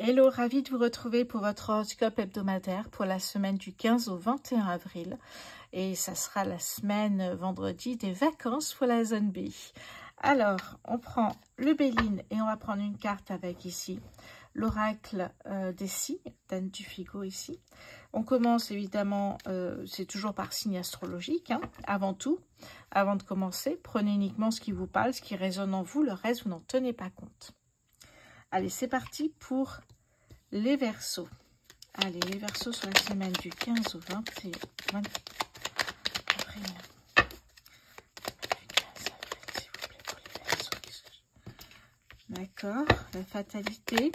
Hello, ravi de vous retrouver pour votre horoscope hebdomadaire pour la semaine du 15 au 21 avril. Et ça sera la semaine vendredi des vacances pour la zone B. Alors, on prend le Béline et on va prendre une carte avec ici l'oracle des signes, d'Anne Duffigo ici. On commence évidemment, c'est toujours par signe astrologique, hein, avant tout. Avant de commencer, prenez uniquement ce qui vous parle, ce qui résonne en vous, le reste vous n'en tenez pas compte. Allez, c'est parti pour les Verseaux. Allez, les Verseaux sur la semaine du 15 au 21 avril. D'accord, la fatalité,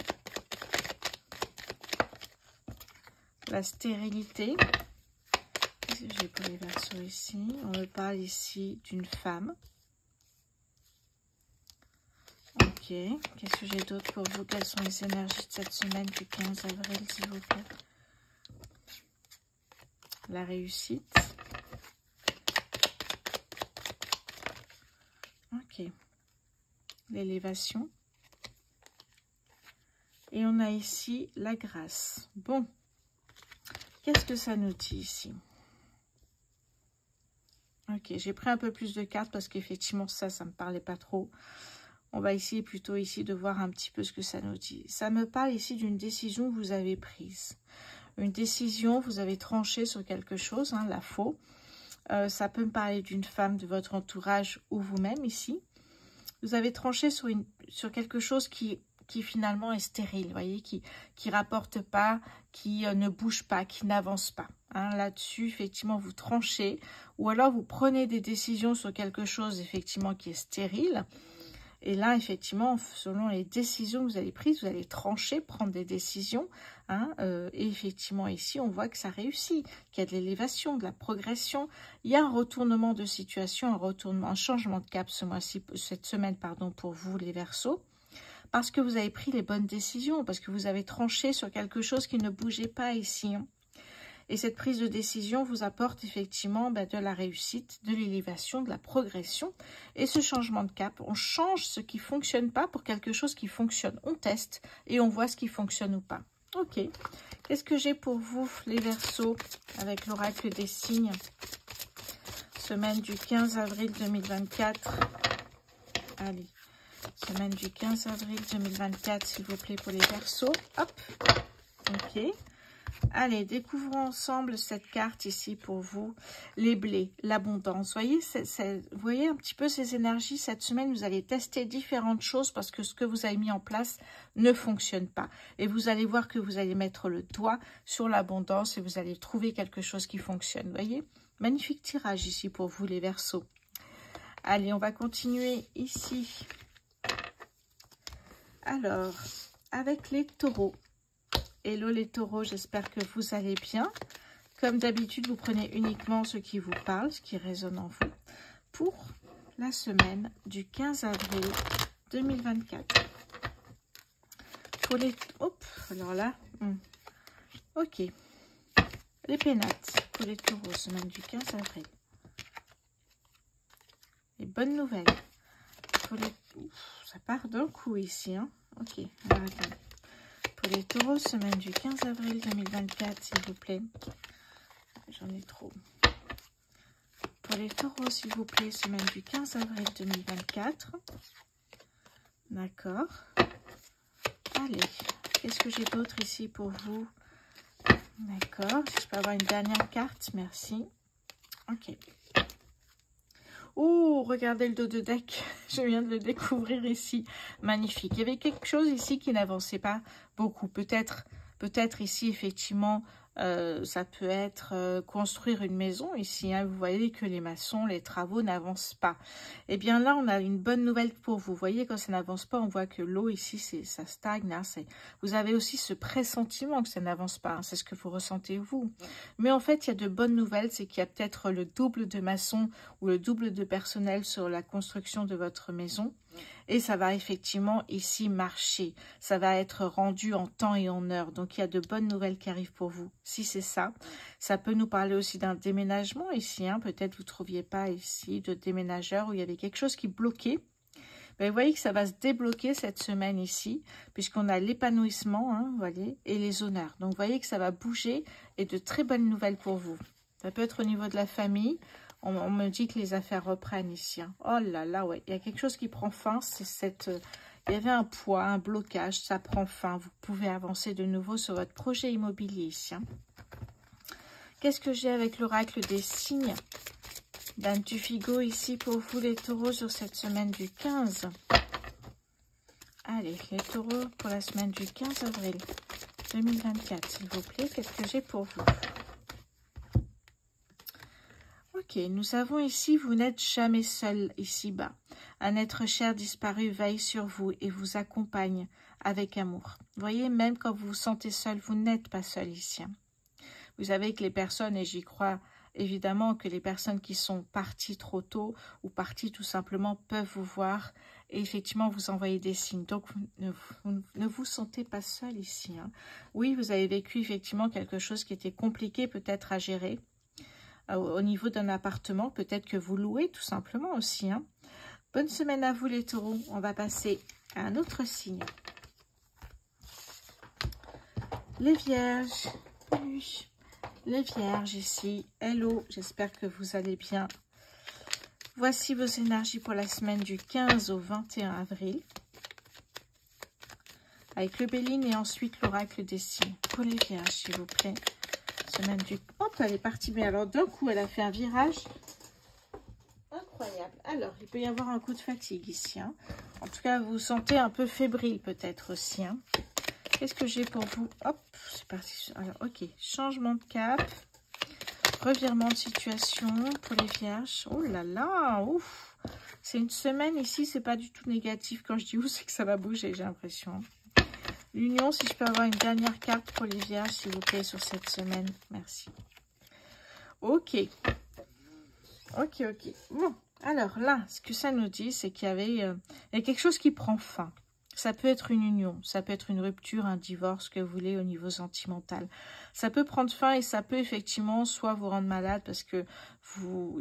la stérilité. Qu'est-ce que j'ai pour les Verseaux ici? On me parle ici d'une femme. Ok, qu'est-ce que j'ai d'autre pour vous? Quelles sont les énergies de cette semaine du 15 avril, s'il vous plaît? La réussite. Ok. L'élévation. Et on a ici la grâce. Bon, qu'est-ce que ça nous dit ici? Ok, j'ai pris un peu plus de cartes parce qu'effectivement ça me parlait pas trop. On va essayer plutôt ici de voir un petit peu ce que ça nous dit. Ça me parle ici d'une décision que vous avez prise. Une décision, vous avez tranché sur quelque chose, hein, la faux. Ça peut me parler d'une femme de votre entourage ou vous-même ici. Vous avez tranché sur quelque chose qui finalement est stérile, vous voyez, qui rapporte pas, qui ne bouge pas, qui n'avance pas. Hein, là-dessus, effectivement, vous tranchez. Ou alors, vous prenez des décisions sur quelque chose, effectivement, qui est stérile. Et là, effectivement, selon les décisions que vous avez prises, vous allez trancher, prendre des décisions. Hein, et effectivement, ici, on voit que ça réussit, qu'il y a de l'élévation, de la progression. Il y a un retournement de situation, un changement de cap cette semaine, pardon, pour vous, les Verseaux. Parce que vous avez pris les bonnes décisions, parce que vous avez tranché sur quelque chose qui ne bougeait pas ici. Hein. Et cette prise de décision vous apporte effectivement de la réussite, de l'élévation, de la progression. Et ce changement de cap, on change ce qui ne fonctionne pas pour quelque chose qui fonctionne. On teste et on voit ce qui fonctionne ou pas. Ok. Qu'est-ce que j'ai pour vous, les Verseaux, avec l'oracle des signes? Semaine du 15 avril 2024. Allez. Semaine du 15 avril 2024, s'il vous plaît, pour les Verseaux. Hop. Ok. Allez, découvrons ensemble cette carte ici pour vous, les blés, l'abondance. Voyez, vous voyez un petit peu ces énergies. Cette semaine, vous allez tester différentes choses parce que ce que vous avez mis en place ne fonctionne pas. Et vous allez voir que vous allez mettre le doigt sur l'abondance et vous allez trouver quelque chose qui fonctionne. Voyez, magnifique tirage ici pour vous, les Verseaux. Allez, on va continuer ici. Alors, avec les Taureaux. Hello les Taureaux, j'espère que vous allez bien. Comme d'habitude, vous prenez uniquement ce qui vous parle, ce qui résonne en vous, pour la semaine du 15 avril 2024. Pour les... Hop, alors là... Ok. Les pénates pour les Taureaux, semaine du 15 avril. Les bonnes nouvelles. Pour les... Ça part d'un coup ici, hein. Ok, alors attendez. Pour les Taureaux, semaine du 15 avril 2024, s'il vous plaît. J'en ai trop. Pour les Taureaux, s'il vous plaît, semaine du 15 avril 2024. D'accord. Allez, qu'est-ce que j'ai d'autre ici pour vous? D'accord. Je peux avoir une dernière carte, merci. Ok. Oh, regardez le dos de deck. Je viens de le découvrir ici. Magnifique. Il y avait quelque chose ici qui n'avançait pas beaucoup. Peut-être ici, effectivement, ça peut être construire une maison ici. Hein. Vous voyez que les maçons, les travaux n'avancent pas. Eh bien là, on a une bonne nouvelle pour vous. Vous voyez, quand ça n'avance pas, on voit que l'eau ici, ça stagne. Hein. Vous avez aussi ce pressentiment que ça n'avance pas. Hein. C'est ce que vous ressentez vous. Mais en fait, il y a de bonnes nouvelles. C'est qu'il y a peut-être le double de maçons ou le double de personnel sur la construction de votre maison. Et ça va effectivement ici marcher. Ça va être rendu en temps et en heure. Donc, il y a de bonnes nouvelles qui arrivent pour vous. Si c'est ça, ça peut nous parler aussi d'un déménagement ici. Hein. Peut-être vous ne trouviez pas ici de déménageur où il y avait quelque chose qui bloquait. Ben, vous voyez que ça va se débloquer cette semaine ici, puisqu'on a l'épanouissement, hein, vous voyez, et les honneurs. Donc, vous voyez que ça va bouger et de très bonnes nouvelles pour vous. Ça peut être au niveau de la famille. On me dit que les affaires reprennent ici. Hein. Oh là là, ouais, il y a quelque chose qui prend fin. C'est cette... il y avait un poids, un blocage, ça prend fin. Vous pouvez avancer de nouveau sur votre projet immobilier ici. Hein. Qu'est-ce que j'ai avec l'oracle des signes? Dame du Figot ici pour vous les taureaux sur cette semaine du 15. Allez, les taureaux pour la semaine du 15 avril 2024, s'il vous plaît. Qu'est-ce que j'ai pour vous? Ok, nous avons ici, vous n'êtes jamais seul ici-bas. Un être cher disparu veille sur vous et vous accompagne avec amour. Vous voyez, même quand vous vous sentez seul, vous n'êtes pas seul ici. Vous savez que les personnes, et j'y crois évidemment, que les personnes qui sont parties trop tôt ou parties tout simplement peuvent vous voir et effectivement vous envoyer des signes. Donc, vous ne vous sentez pas seul ici. Hein. Oui, vous avez vécu effectivement quelque chose qui était compliqué peut-être à gérer. Au niveau d'un appartement, peut-être que vous louez tout simplement aussi. Hein. Bonne semaine à vous les taureaux. On va passer à un autre signe. Les vierges. Oui. Les vierges ici. Hello, j'espère que vous allez bien. Voici vos énergies pour la semaine du 15 au 21 avril. Avec le Béline et ensuite l'oracle des signes. Pour les vierges, s'il vous plaît. Semaine du... Hop, elle est partie. Mais alors, d'un coup, elle a fait un virage incroyable. Alors, il peut y avoir un coup de fatigue ici. Hein. En tout cas, vous vous sentez un peu fébrile peut-être aussi. Hein. Qu'est-ce que j'ai pour vous? Hop, c'est parti. Alors, ok. Changement de cap. Revirement de situation pour les vierges. Oh là là, ouf. C'est une semaine ici, c'est pas du tout négatif. Quand je dis ouf, c'est que ça va bouger, j'ai l'impression. L'union, si je peux avoir une dernière carte pour les vierges, s'il vous plaît, sur cette semaine. Merci. Ok. Ok, ok. Bon, alors là, ce que ça nous dit, c'est qu'il y a quelque chose qui prend fin. Ça peut être une union, ça peut être une rupture, un divorce, que vous voulez au niveau sentimental. Ça peut prendre fin et ça peut effectivement soit vous rendre malade parce que vous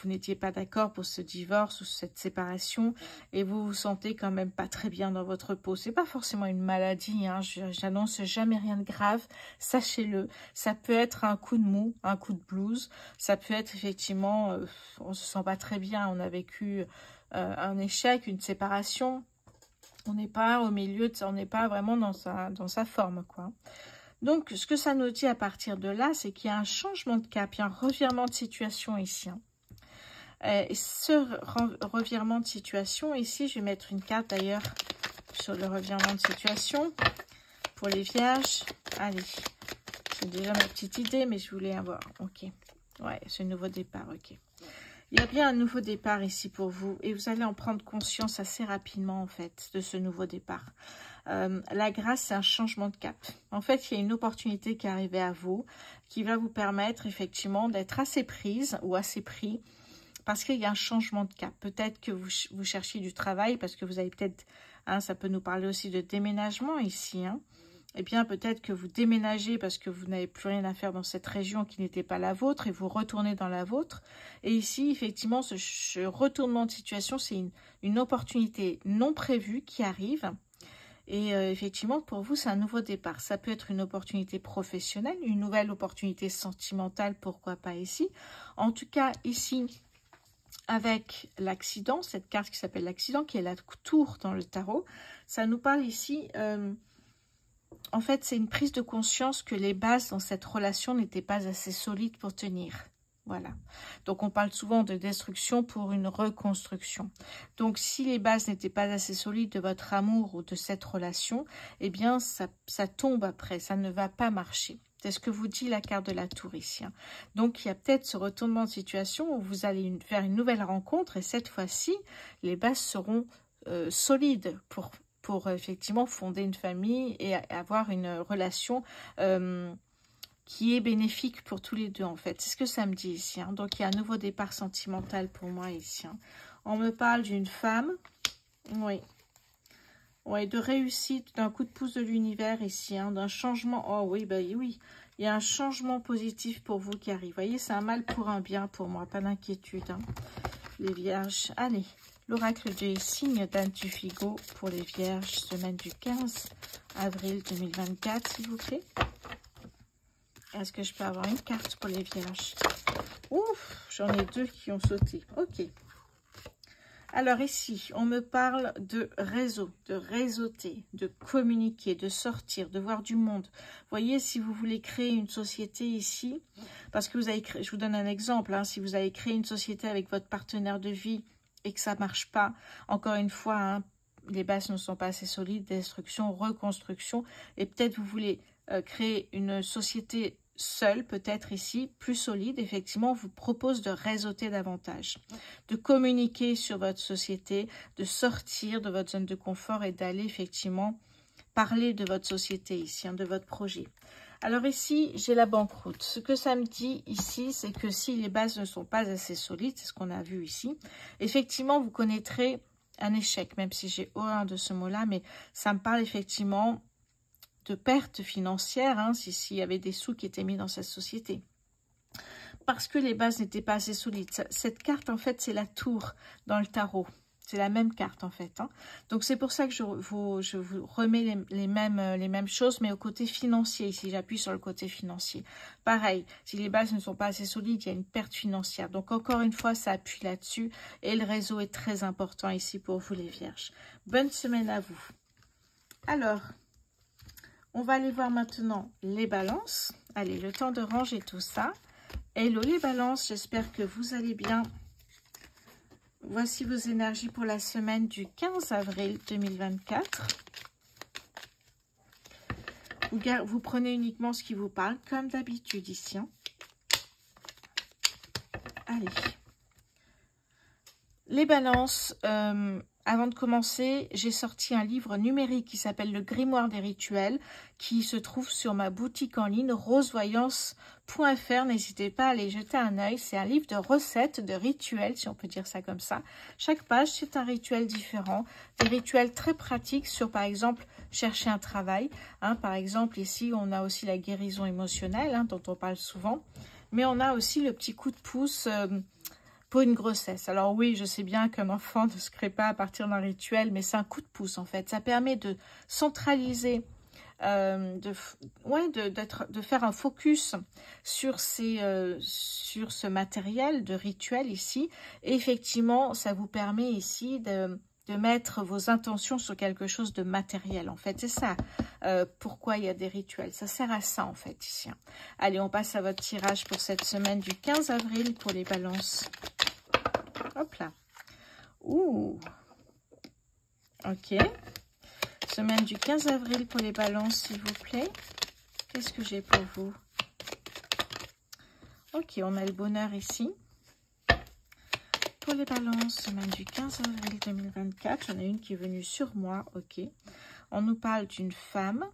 n'étiez pas d'accord pour ce divorce ou cette séparation et vous vous sentez quand même pas très bien dans votre peau. C'est pas forcément une maladie, hein, j'annonce jamais rien de grave, sachez-le. Ça peut être un coup de mou, un coup de blues, ça peut être effectivement, on se sent pas très bien, on a vécu un échec, une séparation. On n'est pas au milieu, on n'est pas vraiment dans sa forme, quoi. Donc, ce que ça nous dit à partir de là, c'est qu'il y a un changement de cap, il y a un revirement de situation ici. Hein. Et ce revirement de situation, ici, je vais mettre une carte d'ailleurs sur le revirement de situation pour les vierges. Allez, j'ai déjà ma petite idée, mais je voulais avoir. Ok, ouais, c'est un nouveau départ, ok. Il y a bien un nouveau départ ici pour vous et vous allez en prendre conscience assez rapidement en fait de ce nouveau départ. La grâce, c'est un changement de cap. En fait, il y a une opportunité qui est arrivée à vous qui va vous permettre effectivement d'être assez prise ou assez pris parce qu'il y a un changement de cap. Peut-être que vous cherchez du travail parce que vous avez peut-être, hein, ça peut nous parler aussi de déménagement ici, hein. Eh bien, peut-être que vous déménagez parce que vous n'avez plus rien à faire dans cette région qui n'était pas la vôtre et vous retournez dans la vôtre. Et ici, effectivement, ce retournement de situation, c'est une opportunité non prévue qui arrive. Et effectivement, pour vous, c'est un nouveau départ. Ça peut être une opportunité professionnelle, une nouvelle opportunité sentimentale, pourquoi pas ici. En tout cas, ici, avec l'accident, cette carte qui s'appelle l'accident, qui est la tour dans le tarot, ça nous parle ici... en fait, c'est une prise de conscience que les bases dans cette relation n'étaient pas assez solides pour tenir. Voilà. Donc, on parle souvent de destruction pour une reconstruction. Donc, si les bases n'étaient pas assez solides de votre amour ou de cette relation, eh bien, ça tombe après, ça ne va pas marcher. C'est ce que vous dit la carte de la tour ici. Hein. Donc, il y a peut-être ce retournement de situation où vous allez faire une nouvelle rencontre et cette fois-ci, les bases seront solides pour effectivement fonder une famille et avoir une relation qui est bénéfique pour tous les deux en fait. C'est ce que ça me dit ici. Hein. Donc il y a un nouveau départ sentimental pour moi ici. Hein. On me parle d'une femme, oui, ouais, de réussite, d'un coup de pouce de l'univers ici, hein, d'un changement. Oh oui, bah oui, il y a un changement positif pour vous qui arrive. Vous voyez, c'est un mal pour un bien pour moi, pas d'inquiétude. Hein. Les vierges, allez. L'oracle des signes d'Anne Tufigo pour les Vierges, semaine du 15 avril 2024, s'il vous plaît. Est-ce que je peux avoir une carte pour les Vierges? Ouf, j'en ai deux qui ont sauté. Ok. Alors ici, on me parle de réseau, de réseauter, de communiquer, de sortir, de voir du monde. Vous voyez, si vous voulez créer une société ici, parce que vous avez créé, je vous donne un exemple, hein, si vous avez créé une société avec votre partenaire de vie et que ça ne marche pas, encore une fois, hein, les bases ne sont pas assez solides, destruction, reconstruction, et peut-être vous voulez créer une société seul, peut-être ici, plus solide, effectivement, on vous propose de réseauter davantage, de communiquer sur votre société, de sortir de votre zone de confort et d'aller effectivement parler de votre société ici, hein, de votre projet. Alors ici, j'ai la banqueroute. Ce que ça me dit ici, c'est que si les bases ne sont pas assez solides, c'est ce qu'on a vu ici, effectivement, vous connaîtrez un échec, même si j'ai horreur de ce mot-là, mais ça me parle effectivement de pertes financières, hein, s'il y avait des sous qui étaient mis dans cette société. Parce que les bases n'étaient pas assez solides. Cette carte, en fait, c'est la tour dans le tarot. C'est la même carte, en fait. Hein. Donc, c'est pour ça que je vous remets les mêmes choses, mais au côté financier. Ici, j'appuie sur le côté financier. Pareil, si les bases ne sont pas assez solides, il y a une perte financière. Donc, encore une fois, ça appuie là-dessus. Et le réseau est très important ici pour vous, les Vierges. Bonne semaine à vous. Alors, on va aller voir maintenant les balances. Allez, le temps de ranger tout ça. Hello les balances, j'espère que vous allez bien. Voici vos énergies pour la semaine du 15 avril 2024. Vous prenez uniquement ce qui vous parle, comme d'habitude ici. Hein. Allez. Les balances, avant de commencer, j'ai sorti un livre numérique qui s'appelle Le Grimoire des Rituels, qui se trouve sur ma boutique en ligne rosevoyance.fr. N'hésitez pas à aller jeter un œil. C'est un livre de recettes, de rituels, si on peut dire ça comme ça. Chaque page, c'est un rituel différent. Des rituels très pratiques sur, par exemple, chercher un travail. Hein, par exemple, ici, on a aussi la guérison émotionnelle, hein, dont on parle souvent. Mais on a aussi le petit coup de pouce pour une grossesse. Alors oui, je sais bien qu'un enfant ne se crée pas à partir d'un rituel, mais c'est un coup de pouce en fait. Ça permet de centraliser, de faire un focus sur ce matériel de rituel ici. Et effectivement, ça vous permet ici de mettre vos intentions sur quelque chose de matériel en fait. C'est ça pourquoi il y a des rituels. Ça sert à ça en fait ici. Allez, on passe à votre tirage pour cette semaine du 15 avril pour les balances. Hop là. Ouh. Ok. Semaine du 15 avril pour les balances, s'il vous plaît. Qu'est-ce que j'ai pour vous? Ok, on a le bonheur ici. Pour les balances, semaine du 15 avril 2024. J'en ai une qui est venue sur moi. Ok. On nous parle d'une femme.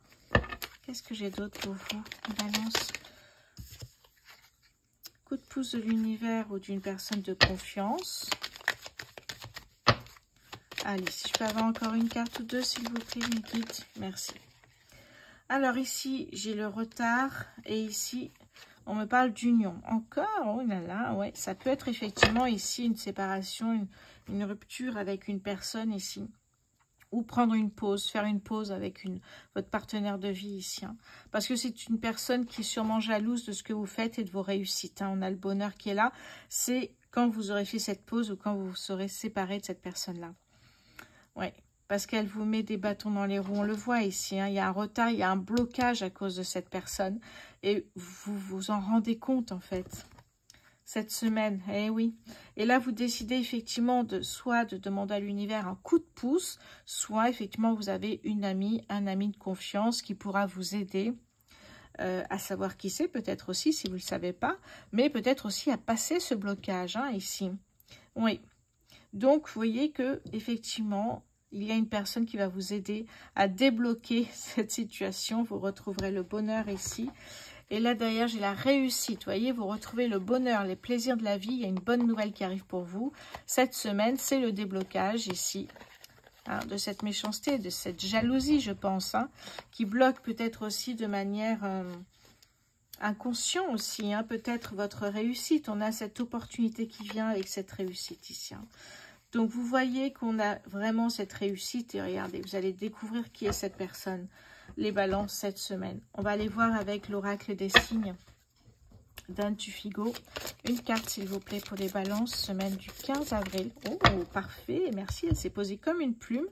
Qu'est-ce que j'ai d'autre pour vous, balance? Coup de pouce de l'univers ou d'une personne de confiance. Allez, si je peux avoir encore une carte ou deux, s'il vous plaît, mes guides. Merci. Alors ici, j'ai le retard. Et ici, on me parle d'union. Encore, oh là là, ouais. Ça peut être effectivement ici une séparation, une rupture avec une personne ici. Ou prendre une pause, faire une pause avec votre partenaire de vie ici. Hein. Parce que c'est une personne qui est sûrement jalouse de ce que vous faites et de vos réussites. Hein. On a le bonheur qui est là. C'est quand vous aurez fait cette pause ou quand vous vous serez séparé de cette personne-là. Oui, parce qu'elle vous met des bâtons dans les roues. On le voit ici. Hein. Il y a un retard, il y a un blocage à cause de cette personne. Et vous vous en rendez compte en fait. Cette semaine, eh oui. Et là, vous décidez effectivement soit de demander à l'univers un coup de pouce, soit effectivement vous avez une amie, un ami de confiance qui pourra vous aider à savoir qui c'est, peut-être aussi si vous ne le savez pas, mais peut-être aussi à passer ce blocage hein, ici. Oui. Donc, vous voyez que effectivement, il y a une personne qui va vous aider à débloquer cette situation. Vous retrouverez le bonheur ici. Et là, derrière, j'ai la réussite. Vous voyez, vous retrouvez le bonheur, les plaisirs de la vie. Il y a une bonne nouvelle qui arrive pour vous. Cette semaine, c'est le déblocage ici. Hein, de cette méchanceté, de cette jalousie, je pense. Hein, qui bloque peut-être aussi de manière inconsciente aussi. Hein, peut-être votre réussite. On a cette opportunité qui vient avec cette réussite ici. Hein. Donc, vous voyez qu'on a vraiment cette réussite. Et regardez, vous allez découvrir qui est cette personne, les balances, cette semaine. On va aller voir avec l'oracle des signes d'Anne Tufigo. Une carte, s'il vous plaît, pour les balances, semaine du 15 avril. Oh, parfait. Merci, elle s'est posée comme une plume.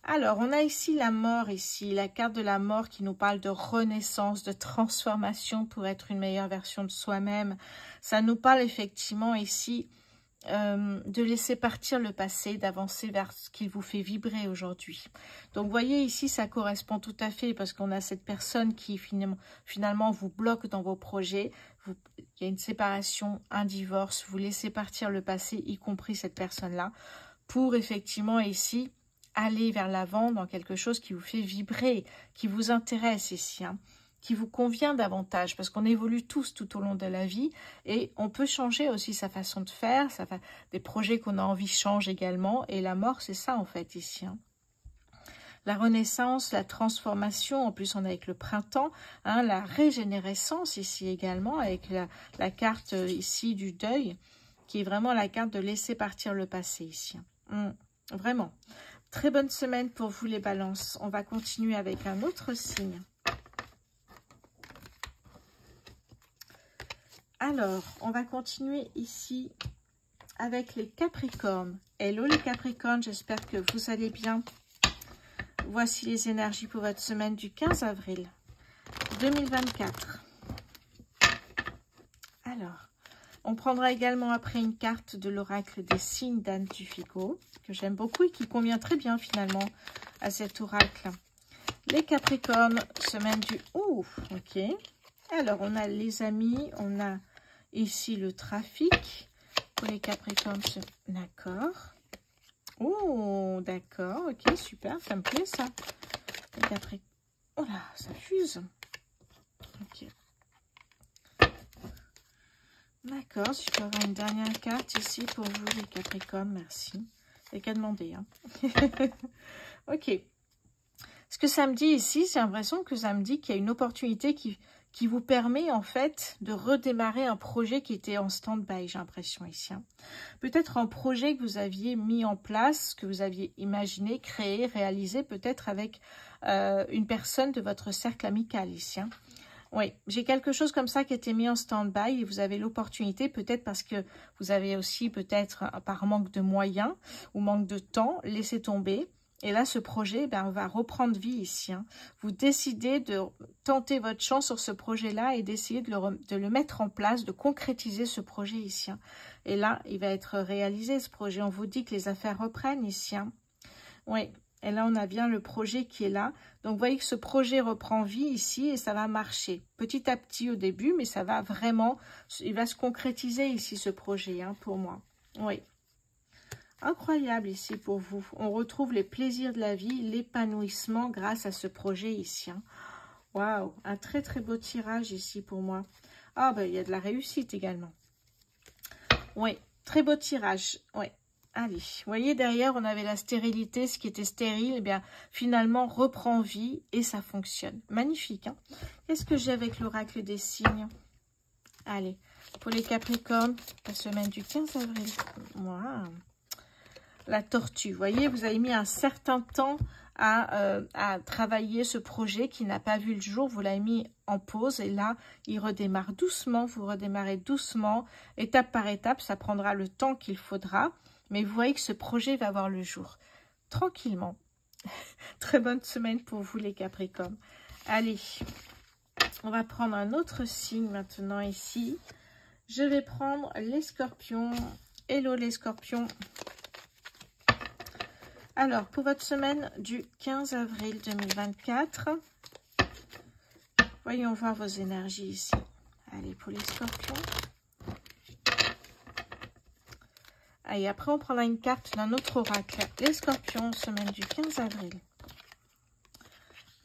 Alors, on a ici la mort, ici, la carte de la mort qui nous parle de renaissance, de transformation pour être une meilleure version de soi-même. Ça nous parle effectivement ici de laisser partir le passé, d'avancer vers ce qui vous fait vibrer aujourd'hui. Donc, vous voyez ici, ça correspond tout à fait parce qu'on a cette personne qui finalement vous bloque dans vos projets. Il y a une séparation, un divorce, vous laissez partir le passé, y compris cette personne-là, pour effectivement ici aller vers l'avant dans quelque chose qui vous fait vibrer, qui vous intéresse ici, hein, qui vous convient davantage, parce qu'on évolue tous tout au long de la vie, et on peut changer aussi sa façon de faire, des projets qu'on a envie changent également, et la mort, c'est ça en fait ici. Hein. La renaissance, la transformation, en plus on est avec le printemps, hein, la régénérescence ici également, avec la carte ici du deuil, qui est vraiment la carte de laisser partir le passé ici. Vraiment. Très bonne semaine pour vous les balances. On va continuer avec un autre signe. Alors, on va continuer ici avec les Capricornes. Hello les Capricornes, j'espère que vous allez bien. Voici les énergies pour votre semaine du 15 avril 2024. Alors, on prendra également après une carte de l'oracle des signes d'Anne Tufigo, que j'aime beaucoup et qui convient très bien finalement à cet oracle. Les Capricornes, semaine du... ok. Alors, on a les amis, on a ici le trafic. Pour les Capricornes, d'accord. Oh, d'accord, ok, super, ça me plaît ça. Les Capricornes... Oh là, ça fuse. Ok. D'accord, si je peux avoir une dernière carte ici pour vous les Capricornes, merci. Il n'y a qu'à demander. Hein. Ok. Ce que ça me dit ici, j'ai l'impression que ça me dit qu'il y a une opportunité qui vous permet en fait de redémarrer un projet qui était en stand-by, j'ai l'impression ici. Hein. Peut-être un projet que vous aviez mis en place, que vous aviez imaginé, créé, réalisé, peut-être avec une personne de votre cercle amical ici. Hein. Oui, j'ai quelque chose comme ça qui a été mis en stand-by et vous avez l'opportunité, peut-être parce que vous avez aussi, peut-être par manque de moyens ou manque de temps, laissé tomber. Et là, ce projet va reprendre vie ici. Hein. Vous décidez de tenter votre chance sur ce projet-là et d'essayer de le mettre en place, de concrétiser ce projet ici. Hein. Et là, il va être réalisé, ce projet. On vous dit que les affaires reprennent ici. Hein. Oui. Et là, on a bien le projet qui est là. Donc, vous voyez que ce projet reprend vie ici et ça va marcher. Petit à petit au début, mais ça va vraiment... Il va se concrétiser ici, ce projet, hein, pour moi. Oui. Incroyable ici pour vous. On retrouve les plaisirs de la vie, l'épanouissement grâce à ce projet ici. Hein. Waouh, un très très beau tirage ici pour moi. Ah, ben, il y a de la réussite également. Oui, très beau tirage. Oui. Allez, vous voyez, derrière, on avait la stérilité, ce qui était stérile, eh bien, finalement, reprend vie et ça fonctionne. Magnifique, hein. Qu'est-ce que j'ai avec l'oracle des signes? Allez, pour les Capricornes, la semaine du 15 avril. Wow. La tortue, vous voyez, vous avez mis un certain temps à travailler ce projet qui n'a pas vu le jour. Vous l'avez mis en pause et là, il redémarre doucement. Vous redémarrez doucement, étape par étape. Ça prendra le temps qu'il faudra. Mais vous voyez que ce projet va voir le jour. Tranquillement. Très bonne semaine pour vous les Capricornes. Allez, on va prendre un autre signe maintenant ici. Je vais prendre les Scorpions. Hello les Scorpions. Alors, pour votre semaine du 15 avril 2024, voyons voir vos énergies ici. Allez, pour les Scorpions. Et après, on prendra une carte d'un autre oracle. Les Scorpions, semaine du 15 avril.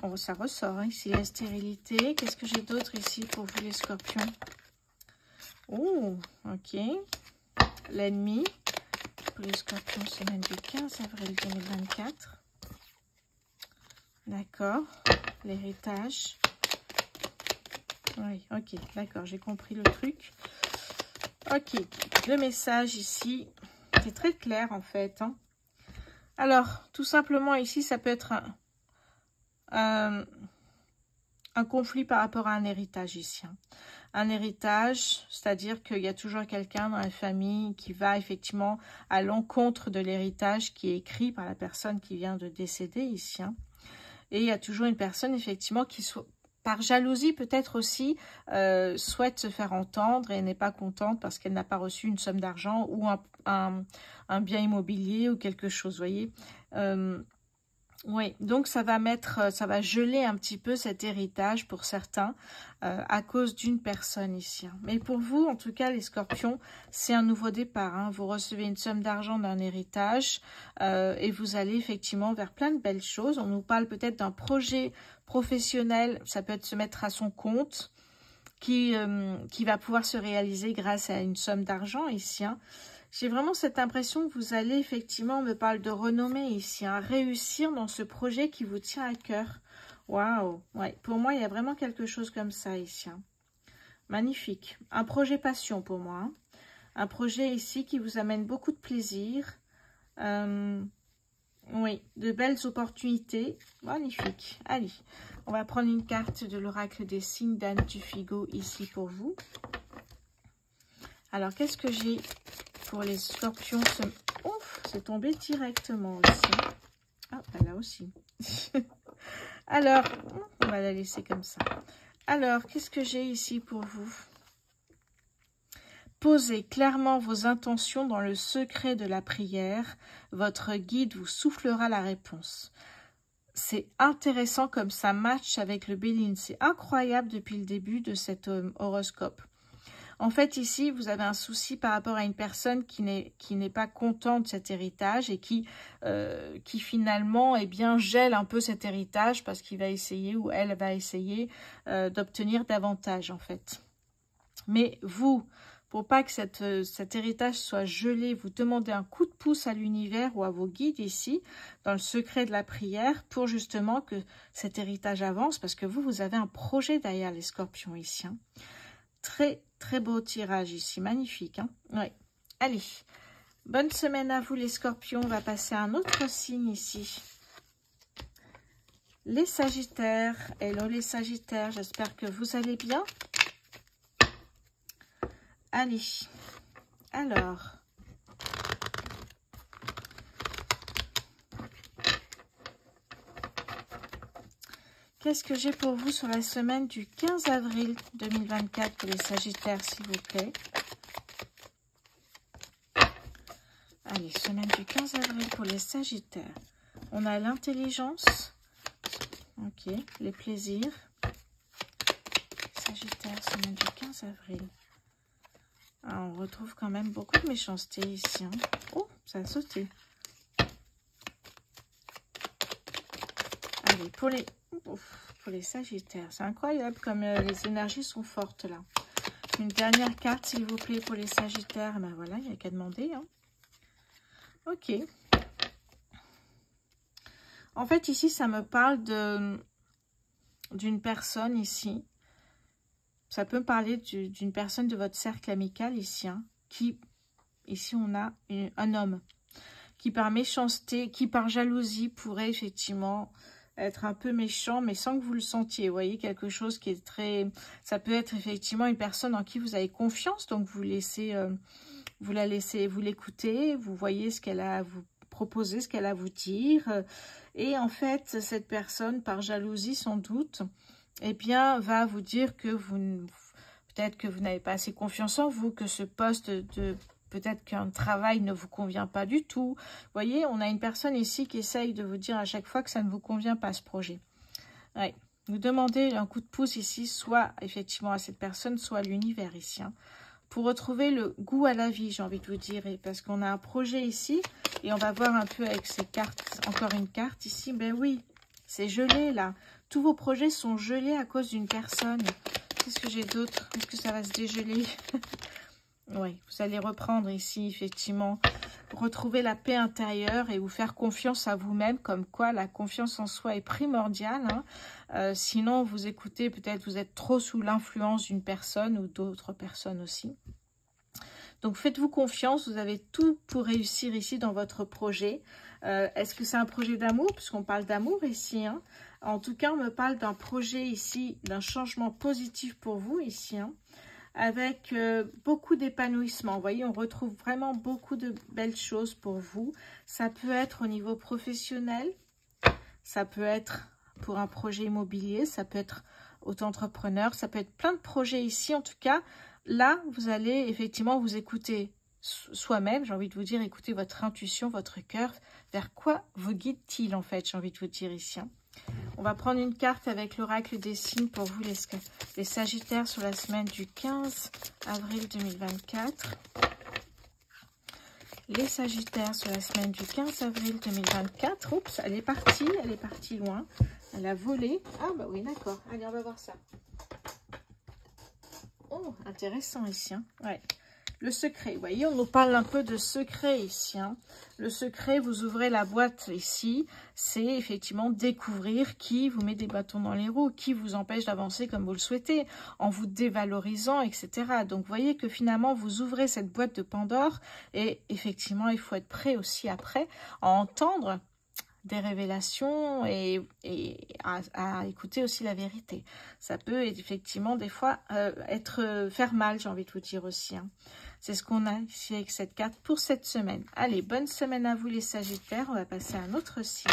Oh, ça ressort, hein, ici, la stérilité. Qu'est-ce que j'ai d'autre ici pour vous, les Scorpions? Oh, ok. L'ennemi. Pour les Scorpions, semaine du 15 avril 2024. D'accord. L'héritage. Oui, ok, d'accord, j'ai compris le truc. Ok, le message ici. c'est très clair en fait. Hein. Alors, tout simplement ici, ça peut être un conflit par rapport à un héritage ici. Hein. Un héritage, c'est-à-dire qu'il y a toujours quelqu'un dans la famille qui va effectivement à l'encontre de l'héritage qui est écrit par la personne qui vient de décéder ici. Hein. Et il y a toujours une personne effectivement qui, par jalousie peut-être aussi, souhaite se faire entendre et n'est pas contente parce qu'elle n'a pas reçu une somme d'argent ou un bien immobilier ou quelque chose, vous voyez. Oui, donc ça va geler un petit peu cet héritage pour certains à cause d'une personne ici. Mais pour vous, en tout cas, les scorpions, c'est un nouveau départ. Hein. Vous recevez une somme d'argent d'un héritage et vous allez effectivement vers plein de belles choses. On nous parle peut-être d'un projet professionnel, ça peut être se mettre à son compte, qui va pouvoir se réaliser grâce à une somme d'argent ici. Hein. J'ai vraiment cette impression que vous allez effectivement, on me parle de renommée ici, hein, réussir dans ce projet qui vous tient à cœur. Waouh, ouais, pour moi, il y a vraiment quelque chose comme ça ici. Hein. Magnifique. Un projet passion pour moi. Hein. Un projet ici qui vous amène beaucoup de plaisir. Oui, de belles opportunités. Magnifique. Allez, on va prendre une carte de l'oracle des signes d'Anne Tufigo ici pour vous. Alors, qu'est-ce que j'ai pour les scorpions? Ouf, c'est tombé directement aussi. Ah, bah là aussi. Alors, on va la laisser comme ça. Alors, qu'est-ce que j'ai ici pour vous? Posez clairement vos intentions dans le secret de la prière. Votre guide vous soufflera la réponse. C'est intéressant comme ça match avec le Béline. C'est incroyable depuis le début de cet horoscope. En fait, ici, vous avez un souci par rapport à une personne qui n'est pas contente de cet héritage et qui finalement, eh bien, gèle un peu cet héritage parce qu'il va essayer ou elle va essayer d'obtenir davantage, en fait. Mais vous, pour pas que cet héritage soit gelé, vous demandez un coup de pouce à l'univers ou à vos guides ici, dans le secret de la prière, pour justement que cet héritage avance, parce que vous avez un projet derrière les scorpions ici. Hein. Très, très beau tirage ici. Magnifique. Hein, ouais. Allez. Bonne semaine à vous les scorpions. On va passer à un autre signe ici. Les sagittaires. Hello les sagittaires. J'espère que vous allez bien. Allez. Alors. Qu'est-ce que j'ai pour vous sur la semaine du 15 avril 2024 pour les Sagittaires, s'il vous plaît? Allez, semaine du 15 avril pour les Sagittaires. On a l'intelligence. Ok, les plaisirs. Sagittaire, semaine du 15 avril. Ah, on retrouve quand même beaucoup de méchanceté ici. Hein. Oh, ça a sauté. Allez, pour les Sagittaires, c'est incroyable comme les énergies sont fortes là. Une dernière carte, s'il vous plaît, pour les Sagittaires. Ben voilà, il n'y a qu'à demander. Hein. Ok. En fait, ici, ça me parle d'une personne ici. Ça peut me parler d'une personne de votre cercle amical ici. Hein, ici, on a un homme qui, par méchanceté, qui par jalousie, pourrait effectivement être un peu méchant, mais sans que vous le sentiez. Vous voyez, quelque chose qui est très... Ça peut être effectivement une personne en qui vous avez confiance, donc vous l'écoutez, vous voyez ce qu'elle a à vous proposer, ce qu'elle a à vous dire. Et en fait, cette personne, par jalousie sans doute, eh bien, va vous dire que peut-être que vous n'avez pas assez confiance en vous, que ce poste de... Peut-être qu'un travail ne vous convient pas du tout. Vous voyez, on a une personne ici qui essaye de vous dire à chaque fois que ça ne vous convient pas, ce projet. Ouais. Vous demandez un coup de pouce ici, soit effectivement à cette personne, soit à l'univers ici. Hein, pour retrouver le goût à la vie, j'ai envie de vous dire. Et parce qu'on a un projet ici, et on va voir un peu avec ces cartes, encore une carte ici. Ben oui, c'est gelé là. Tous vos projets sont gelés à cause d'une personne. Qu'est-ce que j'ai d'autre? Est-ce que ça va se dégeler? Oui, vous allez reprendre ici, effectivement, retrouver la paix intérieure et vous faire confiance à vous-même, comme quoi la confiance en soi est primordiale. Hein. Sinon, vous écoutez, peut-être vous êtes trop sous l'influence d'une personne ou d'autres personnes aussi. Donc faites-vous confiance, vous avez tout pour réussir ici dans votre projet. Est-ce que c'est un projet d'amour? Puisqu'on parle d'amour ici, hein. En tout cas, on me parle d'un projet ici, d'un changement positif pour vous ici, hein, avec beaucoup d'épanouissement. Vous voyez, on retrouve vraiment beaucoup de belles choses pour vous. Ça peut être au niveau professionnel, ça peut être pour un projet immobilier, ça peut être auto-entrepreneur, ça peut être plein de projets ici. En tout cas, là, vous allez effectivement vous écouter soi-même. J'ai envie de vous dire, écoutez votre intuition, votre cœur. Vers quoi vous guide-t-il en fait, j'ai envie de vous dire ici, hein. On va prendre une carte avec l'oracle des signes pour vous, les Sagittaires, sur la semaine du 15 avril 2024. Les Sagittaires sur la semaine du 15 avril 2024. Oups, elle est partie loin. Elle a volé. Ah bah oui, d'accord. Allez, on va voir ça. Oh, intéressant ici, hein. Ouais. Le secret, vous voyez, on nous parle un peu de secret ici, hein. Le secret, vous ouvrez la boîte ici, c'est effectivement découvrir qui vous met des bâtons dans les roues, qui vous empêche d'avancer comme vous le souhaitez, en vous dévalorisant, etc. Donc, vous voyez que finalement, vous ouvrez cette boîte de Pandore et effectivement, il faut être prêt aussi après à entendre des révélations et à écouter aussi la vérité. Ça peut effectivement des fois faire mal, j'ai envie de vous dire aussi, hein. C'est ce qu'on a ici avec cette carte pour cette semaine. Allez, bonne semaine à vous les Sagittaires. On va passer à un autre signe.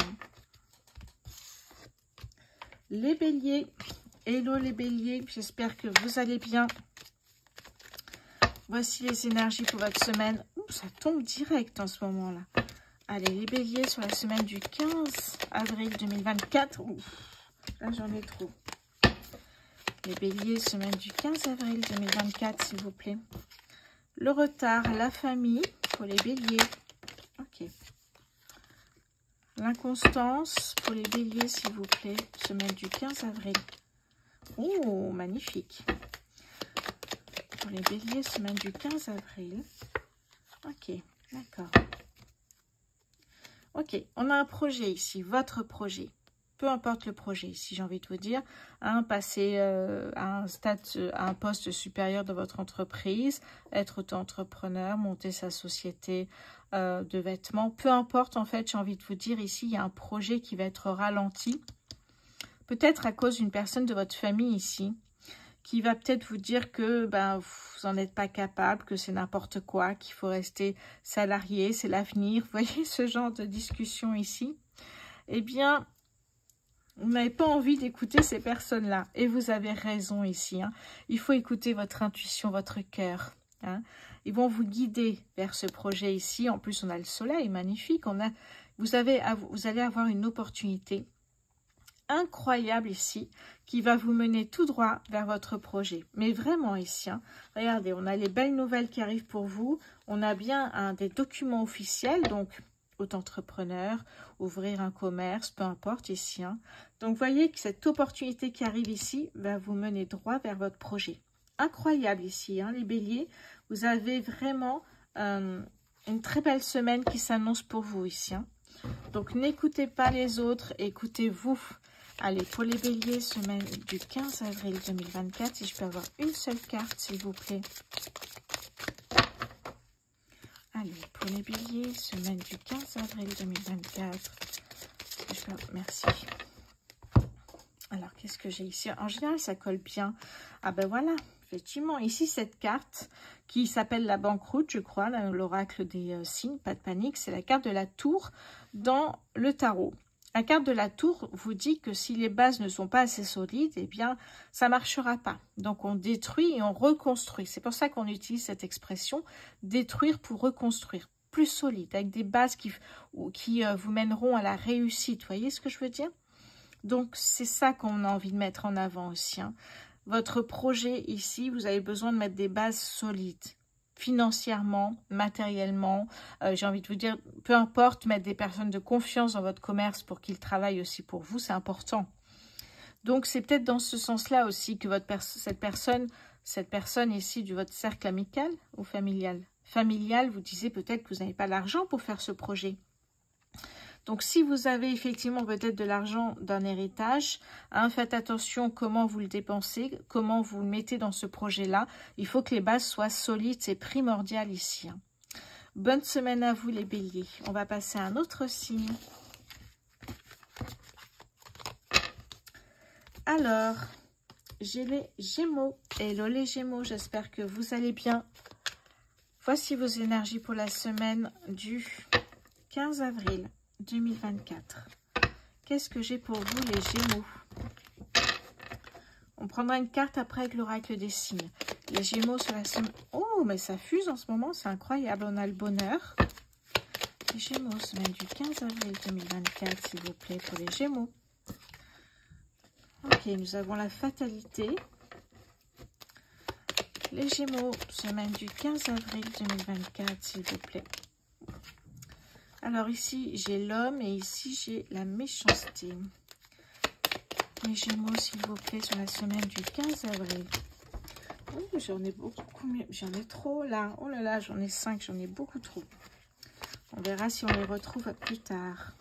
Les Béliers. Hello les Béliers, j'espère que vous allez bien. Voici les énergies pour votre semaine. Ouh, ça tombe direct en ce moment-là. Allez, les Béliers sur la semaine du 15 avril 2024. Ouf, là, j'en ai trop. Les Béliers, semaine du 15 avril 2024, s'il vous plaît. Le retard, la famille, pour les Béliers. Ok. L'inconstance, pour les Béliers, s'il vous plaît. Semaine du 15 avril. Oh, magnifique. Pour les Béliers, semaine du 15 avril. Ok, d'accord. Ok, on a un projet ici, votre projet. Peu importe le projet, si j'ai envie de vous dire, hein, passer à un poste supérieur de votre entreprise, être auto-entrepreneur, monter sa société de vêtements, peu importe en fait, j'ai envie de vous dire ici, il y a un projet qui va être ralenti, peut-être à cause d'une personne de votre famille ici, qui va peut-être vous dire que ben, vous n'en êtes pas capable, que c'est n'importe quoi, qu'il faut rester salarié, c'est l'avenir, vous voyez ce genre de discussion ici, eh bien, vous n'avez pas envie d'écouter ces personnes-là. Et vous avez raison ici, hein. Il faut écouter votre intuition, votre cœur, hein. Ils vont vous guider vers ce projet ici. En plus, on a le soleil, magnifique. Vous allez avoir une opportunité incroyable ici qui va vous mener tout droit vers votre projet. Mais vraiment ici, hein. Regardez, on a les belles nouvelles qui arrivent pour vous. On a bien des documents officiels, donc auto-entrepreneur, ouvrir un commerce, peu importe ici, hein. Donc, vous voyez que cette opportunité qui arrive ici va vous mener droit vers votre projet. Incroyable ici, hein, les Béliers. Vous avez vraiment une très belle semaine qui s'annonce pour vous ici, hein. Donc, n'écoutez pas les autres, écoutez-vous. Allez, pour les Béliers, semaine du 15 avril 2024, si je peux avoir une seule carte, s'il vous plaît. Allez, pour les Béliers, semaine du 15 avril 2024. Merci. Alors, qu'est-ce que j'ai ici? En général, ça colle bien. Ah ben voilà, effectivement. Ici, cette carte qui s'appelle la banqueroute, je crois, l'oracle des signes, pas de panique. C'est la carte de la tour dans le tarot. La carte de la tour vous dit que si les bases ne sont pas assez solides, eh bien, ça ne marchera pas. Donc, on détruit et on reconstruit. C'est pour ça qu'on utilise cette expression, détruire pour reconstruire. Plus solide, avec des bases qui vous mèneront à la réussite. Vous voyez ce que je veux dire? Donc, c'est ça qu'on a envie de mettre en avant aussi, hein. Votre projet ici, vous avez besoin de mettre des bases solides. Financièrement, matériellement, j'ai envie de vous dire, peu importe, mettre des personnes de confiance dans votre commerce pour qu'ils travaillent aussi pour vous, c'est important. Donc, c'est peut-être dans ce sens-là aussi que cette personne ici de votre cercle amical ou familial. Familial, vous disiez peut-être que vous n'avez pas l'argent pour faire ce projet. Donc, si vous avez effectivement peut-être de l'argent d'un héritage, hein, faites attention comment vous le dépensez, comment vous le mettez dans ce projet-là. Il faut que les bases soient solides, c'est primordial ici. Hein. Bonne semaine à vous les béliers. On va passer à un autre signe. Alors, j'ai les Gémeaux. Hello les Gémeaux, j'espère que vous allez bien. Voici vos énergies pour la semaine du 15 avril 2024. Qu'est-ce que j'ai pour vous les Gémeaux? On prendra une carte après avec l'oracle des signes. Les Gémeaux sur la semaine... Oh, mais ça fuse en ce moment, c'est incroyable. On a le bonheur. Les Gémeaux, semaine du 15 avril 2024, s'il vous plaît, pour les Gémeaux. Ok, nous avons la fatalité. Les Gémeaux, semaine du 15 avril 2024, s'il vous plaît. Alors ici, j'ai l'homme et ici, j'ai la méchanceté. Les Gémeaux, s'il vous plaît, sur la semaine du 15 avril. Oh, j'en ai beaucoup, j'en ai trop là. Oh là là, j'en ai 5, j'en ai beaucoup trop. On verra si on les retrouve plus tard.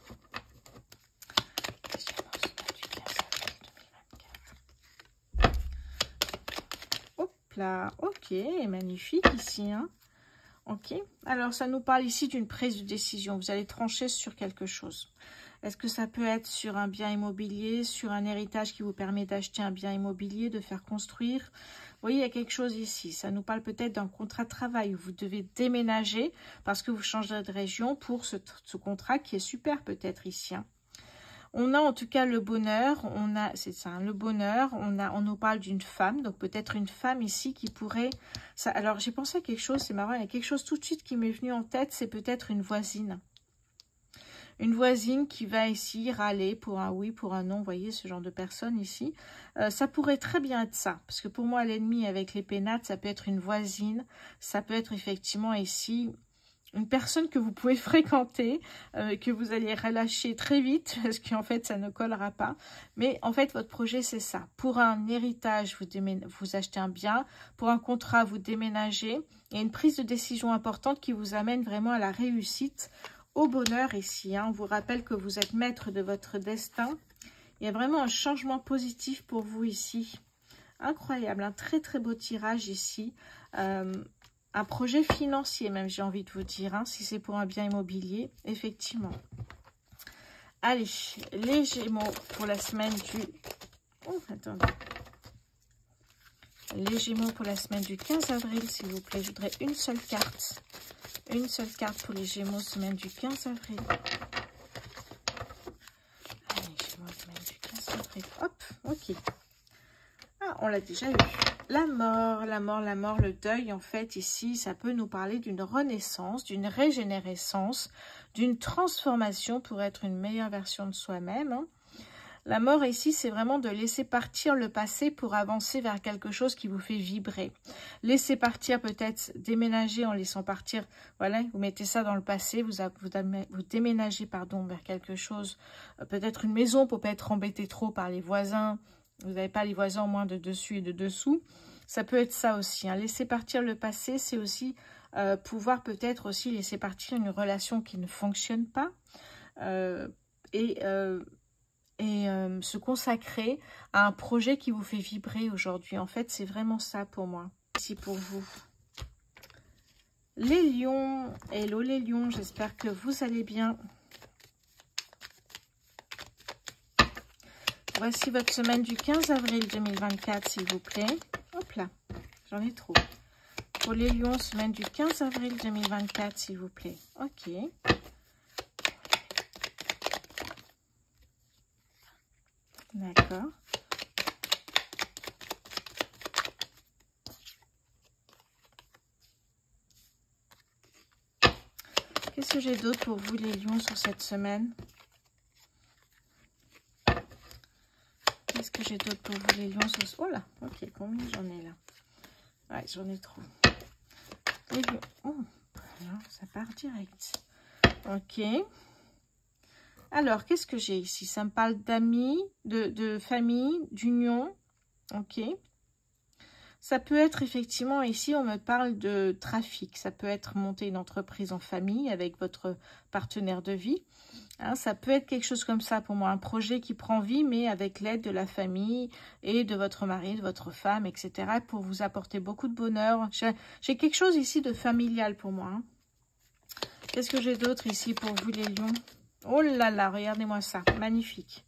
Les Gémeaux, semaine du 15 avril 2024. Hop là, ok, magnifique ici, hein. Ok, alors ça nous parle ici d'une prise de décision. Vous allez trancher sur quelque chose. Est-ce que ça peut être sur un bien immobilier, sur un héritage qui vous permet d'acheter un bien immobilier, de faire construire? Vous voyez, il y a quelque chose ici. Ça nous parle peut-être d'un contrat de travail où vous devez déménager parce que vous changerez de région pour ce contrat qui est super peut-être ici. Hein. On a en tout cas le bonheur, c'est ça, hein, le bonheur, on nous parle d'une femme, donc peut-être une femme ici qui pourrait... Ça, alors j'ai pensé à quelque chose, c'est marrant, il y a quelque chose tout de suite qui m'est venu en tête, c'est peut-être une voisine. Une voisine qui va ici râler pour un oui, pour un non, vous voyez ce genre de personne ici. Ça pourrait très bien être ça, parce que pour moi l'ennemi avec les pénates, ça peut être une voisine, ça peut être effectivement ici... une personne que vous pouvez fréquenter, que vous allez relâcher très vite, parce qu'en fait, ça ne collera pas. Mais en fait, votre projet, c'est ça. Pour un héritage, vous achetez un bien. Pour un contrat, vous déménagez. Il y a une prise de décision importante qui vous amène vraiment à la réussite, au bonheur ici. Hein. On vous rappelle que vous êtes maître de votre destin. Il y a vraiment un changement positif pour vous ici. Incroyable, un très très beau tirage ici. Un projet financier même, j'ai envie de vous dire, hein, si c'est pour un bien immobilier, effectivement. Allez, les Gémeaux pour la semaine du... Oh, attendez. Les Gémeaux pour la semaine du 15 avril, s'il vous plaît. Je voudrais une seule carte. Une seule carte pour les Gémeaux, semaine du 15 avril. Allez, Gémeaux, semaine du 15 avril. Hop, ok. Ah, on l'a déjà eu. La mort, le deuil, en fait, ici, ça peut nous parler d'une renaissance, d'une régénérescence, d'une transformation pour être une meilleure version de soi-même. Hein. La mort, ici, c'est vraiment de laisser partir le passé pour avancer vers quelque chose qui vous fait vibrer. Laisser partir, peut-être déménager en laissant partir, voilà, vous mettez ça dans le passé, vous déménagez, pardon, vers quelque chose, peut-être une maison pour ne pas être embêté trop par les voisins. Vous n'avez pas les voisins au moins de dessus et de dessous. Ça peut être ça aussi. Hein. Laisser partir le passé, c'est aussi pouvoir peut-être aussi laisser partir une relation qui ne fonctionne pas et se consacrer à un projet qui vous fait vibrer aujourd'hui. En fait, c'est vraiment ça pour moi. Ici pour vous. Les lions. Hello les lions, j'espère que vous allez bien. Voici votre semaine du 15 avril 2024, s'il vous plaît. Hop là, j'en ai trop. Pour les lions, semaine du 15 avril 2024, s'il vous plaît. Ok. D'accord. Qu'est-ce que j'ai d'autre pour vous, les lions, sur cette semaine? Qu'est-ce que j'ai d'autre pour vous, les lions sur... Oh là, ok, combien j'en ai là? Ouais, j'en ai trop. Les lions. Oh, alors, ça part direct. Ok. Alors, qu'est-ce que j'ai ici? Ça me parle d'amis, de famille, d'union. Ok. Ça peut être effectivement, ici, on me parle de trafic. Ça peut être monter une entreprise en famille avec votre partenaire de vie. Hein, ça peut être quelque chose comme ça pour moi, un projet qui prend vie, mais avec l'aide de la famille et de votre mari, de votre femme, etc. pour vous apporter beaucoup de bonheur. J'ai quelque chose ici de familial pour moi. Hein. Qu'est-ce que j'ai d'autre ici pour vous les lions? Oh là là, regardez-moi ça, magnifique.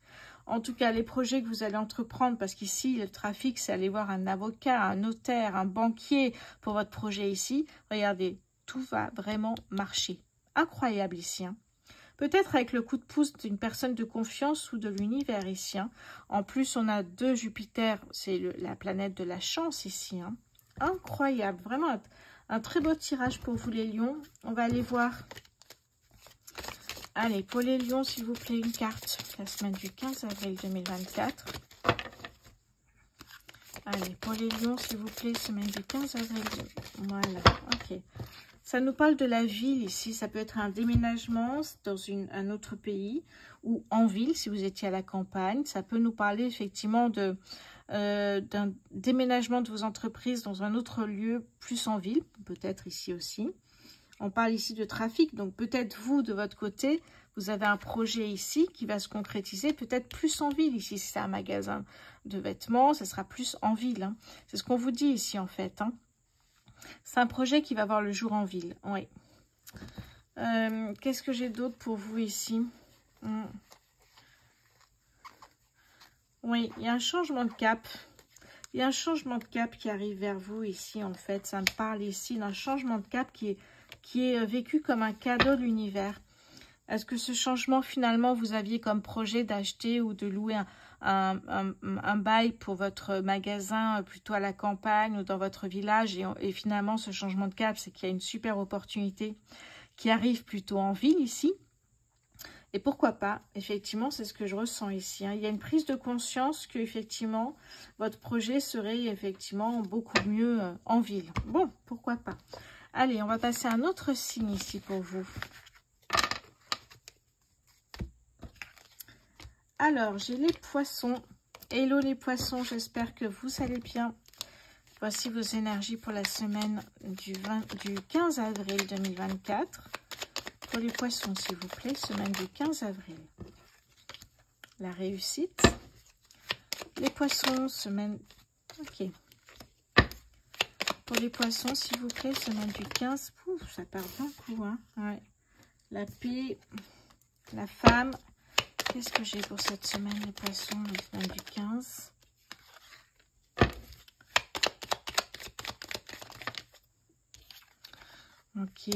En tout cas, les projets que vous allez entreprendre, parce qu'ici, le trafic, c'est aller voir un avocat, un notaire, un banquier pour votre projet ici. Regardez, tout va vraiment marcher. Incroyable ici, hein. Peut-être avec le coup de pouce d'une personne de confiance ou de l'univers ici. Hein. En plus, on a 2 Jupiter, c'est la planète de la chance ici. Hein. Incroyable, vraiment un très beau tirage pour vous les lions. On va aller voir. Allez, pour les lions, s'il vous plaît, une carte. La semaine du 15 avril 2024. Allez, pour les lions, s'il vous plaît, semaine du 15 avril. Voilà, ok. Ça nous parle de la ville ici. Ça peut être un déménagement dans un autre pays ou en ville, si vous étiez à la campagne. Ça peut nous parler effectivement d'un déménagement de vos entreprises dans un autre lieu, plus en ville, peut-être ici aussi. On parle ici de trafic, donc peut-être vous, de votre côté, vous avez un projet ici qui va se concrétiser, peut-être plus en ville ici. Si c'est un magasin de vêtements, ça sera plus en ville. Hein. C'est ce qu'on vous dit ici en fait. Hein. C'est un projet qui va voir le jour en ville. Oui. Qu'est-ce que j'ai d'autre pour vous ici? Oui, il y a un changement de cap. Il y a un changement de cap qui arrive vers vous ici en fait. Ça me parle ici d'un changement de cap qui est vécu comme un cadeau de l'univers. Est-ce que ce changement, finalement, vous aviez comme projet d'acheter ou de louer un bail pour votre magasin plutôt à la campagne ou dans votre village et finalement, ce changement de cap, c'est qu'il y a une super opportunité qui arrive plutôt en ville ici. Et pourquoi pas, effectivement, c'est ce que je ressens ici. Hein. Il y a une prise de conscience que effectivement votre projet serait effectivement beaucoup mieux en ville. Bon, pourquoi pas. Allez, on va passer à un autre signe ici pour vous. Alors, j'ai les poissons. Hello les poissons, j'espère que vous allez bien. Voici vos énergies pour la semaine du 15 avril 2024. Pour les poissons, s'il vous plaît, semaine du 15 avril. La réussite. Les poissons, semaine... Ok. Pour les poissons, s'il vous plaît, semaine du 15. Ouf, ça part d'un coup, hein. Ouais. La paix, la femme. Qu'est-ce que j'ai pour cette semaine, les poissons, la semaine du 15? Ok.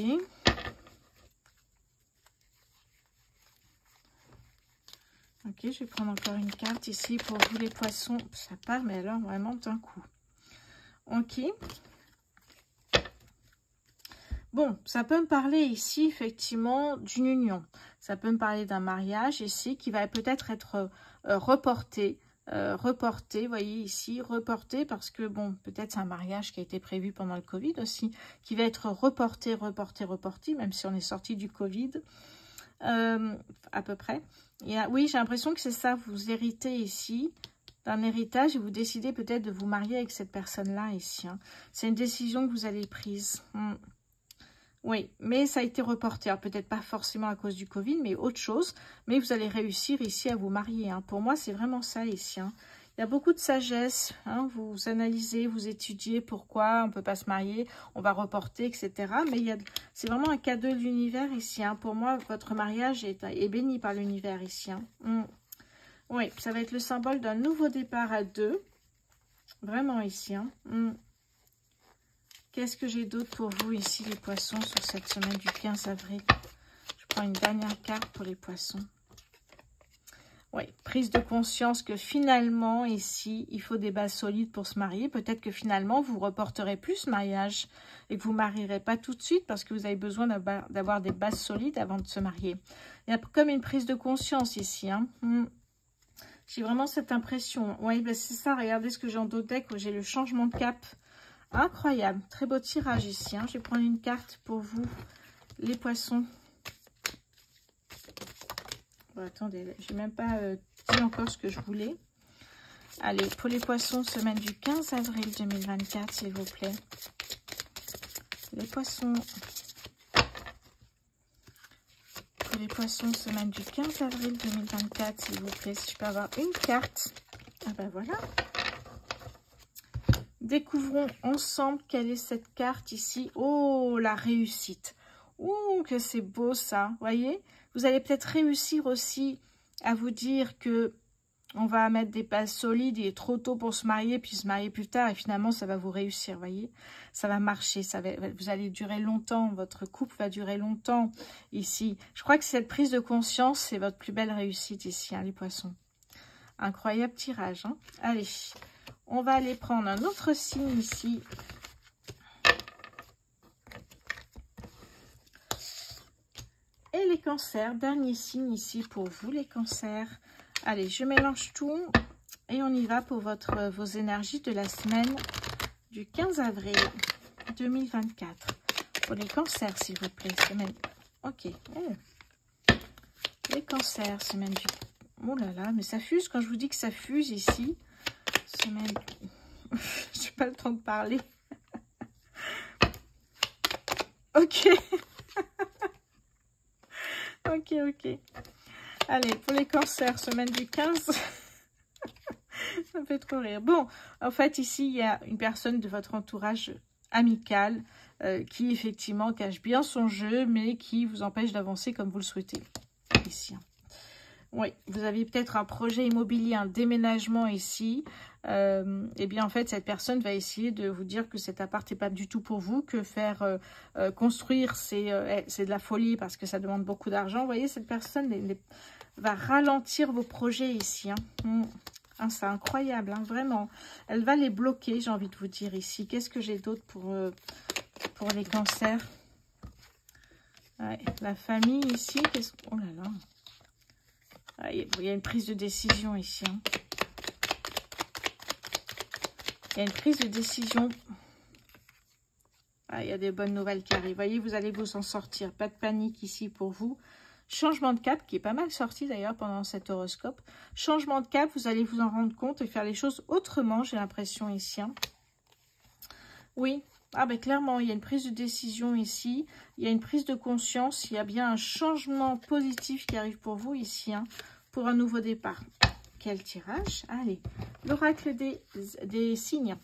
Ok, je vais prendre encore une carte ici pour vous les poissons. Ça part, mais alors vraiment d'un coup. Ok. Bon, ça peut me parler ici, effectivement, d'une union. Ça peut me parler d'un mariage ici qui va peut-être être reporté. Reporté, vous voyez ici, reporté parce que, bon, peut-être c'est un mariage qui a été prévu pendant le Covid aussi, qui va être reporté, même si on est sorti du Covid, à peu près. Oui, j'ai l'impression que c'est ça, vous héritez ici d'un héritage et vous décidez peut-être de vous marier avec cette personne-là ici. Hein. C'est une décision que vous allez prise. Oui, mais ça a été reporté. Alors, peut-être pas forcément à cause du Covid, mais autre chose. Mais vous allez réussir ici à vous marier. Hein. Pour moi, c'est vraiment ça ici. Hein. Il y a beaucoup de sagesse. Hein. Vous analysez, vous étudiez pourquoi on ne peut pas se marier, on va reporter, etc. Mais c'est vraiment un cadeau de l'univers ici. Hein. Pour moi, votre mariage est béni par l'univers ici. Hein. Oui, ça va être le symbole d'un nouveau départ à deux. Vraiment ici. Hein. Qu'est-ce que j'ai d'autre pour vous ici, les poissons, sur cette semaine du 15 avril? Je prends une dernière carte pour les poissons. Oui, prise de conscience que finalement, ici, il faut des bases solides pour se marier. Peut-être que finalement, vous reporterez plus ce mariage et que vous ne marierez pas tout de suite parce que vous avez besoin d'avoir des bases solides avant de se marier. Il y a comme une prise de conscience ici. Hein. J'ai vraiment cette impression. Oui, ben c'est ça. Regardez ce que j'ai en dos de deck. J'ai le changement de cap. Incroyable. Très beau tirage ici. Hein. Je vais prendre une carte pour vous, les poissons. Bon, attendez, je n'ai même pas dit encore ce que je voulais. Allez, pour les poissons, semaine du 15 avril 2024, s'il vous plaît. Les poissons. Pour les poissons, semaine du 15 avril 2024, s'il vous plaît. Si je peux avoir une carte. Ah ben voilà. Découvrons ensemble quelle est cette carte ici. Oh, la réussite. Oh, que c'est beau ça. Voyez, vous allez peut-être réussir aussi à vous dire que on va mettre des bases solides, il est trop tôt pour se marier, puis se marier plus tard, et finalement, ça va vous réussir, voyez. Ça va marcher, vous allez durer longtemps, votre couple va durer longtemps ici. Je crois que cette prise de conscience, c'est votre plus belle réussite ici, hein, les poissons. Incroyable tirage, hein. Allez, on va aller prendre un autre signe ici. Et les cancers, dernier signe ici pour vous, les cancers. Allez, je mélange tout et on y va pour vos énergies de la semaine du 15 avril 2024. Pour les cancers, s'il vous plaît, semaine... Ok. Oh. Les cancers, semaine du... Oh là là, mais ça fuse quand je vous dis que ça fuse ici. Semaine... Je n'ai pas le temps de parler. Ok. Ok. Allez, pour les cancers, semaine du 15, ça me fait trop rire. Bon, en fait, ici, il y a une personne de votre entourage amical qui, effectivement, cache bien son jeu, mais qui vous empêche d'avancer comme vous le souhaitez. Ici. Oui, vous avez peut-être un projet immobilier, un déménagement ici. Eh bien, en fait, cette personne va essayer de vous dire que cet appart n'est pas du tout pour vous, que faire construire, c'est de la folie parce que ça demande beaucoup d'argent. Vous voyez, cette personne va ralentir vos projets ici. Hein. Hein, c'est incroyable, hein, vraiment. Elle va les bloquer, j'ai envie de vous dire ici. Qu'est-ce que j'ai d'autre pour les cancers? Ouais, la famille ici. Oh là là. Ah, il y a une prise de décision ici. Hein. Il y a une prise de décision. Ah, il y a des bonnes nouvelles qui arrivent. Vous voyez, vous allez vous en sortir. Pas de panique ici pour vous. Changement de cap, qui est pas mal sorti d'ailleurs pendant cet horoscope. Changement de cap, vous allez vous en rendre compte et faire les choses autrement, j'ai l'impression ici. Hein. Oui, ah ben clairement, il y a une prise de décision ici. Il y a une prise de conscience. Il y a bien un changement positif qui arrive pour vous ici, hein, pour un nouveau départ. Quel tirage? Allez, l'oracle des signes.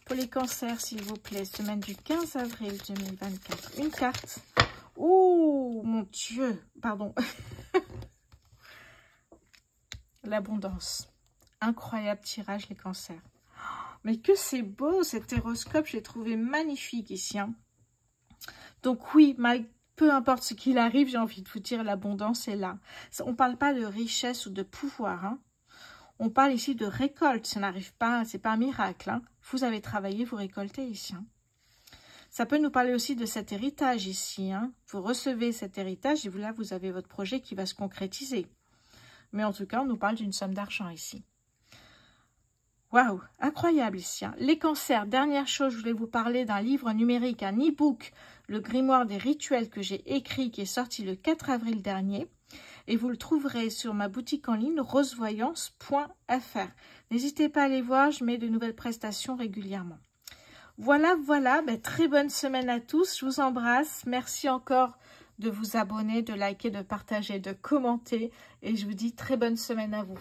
Pour les cancers, s'il vous plaît, semaine du 15 avril 2024. Une carte. Oh, mon Dieu, pardon. L'abondance. Incroyable tirage, les cancers. Mais que c'est beau, cet horoscope, je l'ai trouvé magnifique ici. Hein. Donc oui, peu importe ce qu'il arrive, j'ai envie de vous dire, l'abondance est là. On ne parle pas de richesse ou de pouvoir. Hein. On parle ici de récolte. Ça n'arrive pas, c'est pas un miracle. Hein. Vous avez travaillé, vous récoltez ici. Hein. Ça peut nous parler aussi de cet héritage ici. Hein. Vous recevez cet héritage et là, vous avez votre projet qui va se concrétiser. Mais en tout cas, on nous parle d'une somme d'argent ici. Waouh, incroyable ici. Hein. Les cancers, dernière chose, je voulais vous parler d'un livre numérique, un e-book, le grimoire des rituels que j'ai écrit, qui est sorti le 4 avril dernier. Et vous le trouverez sur ma boutique en ligne, rosevoyance.fr. N'hésitez pas à aller voir, je mets de nouvelles prestations régulièrement. Voilà, ben, très bonne semaine à tous. Je vous embrasse. Merci encore de vous abonner, de liker, de partager, de commenter. Et je vous dis très bonne semaine à vous.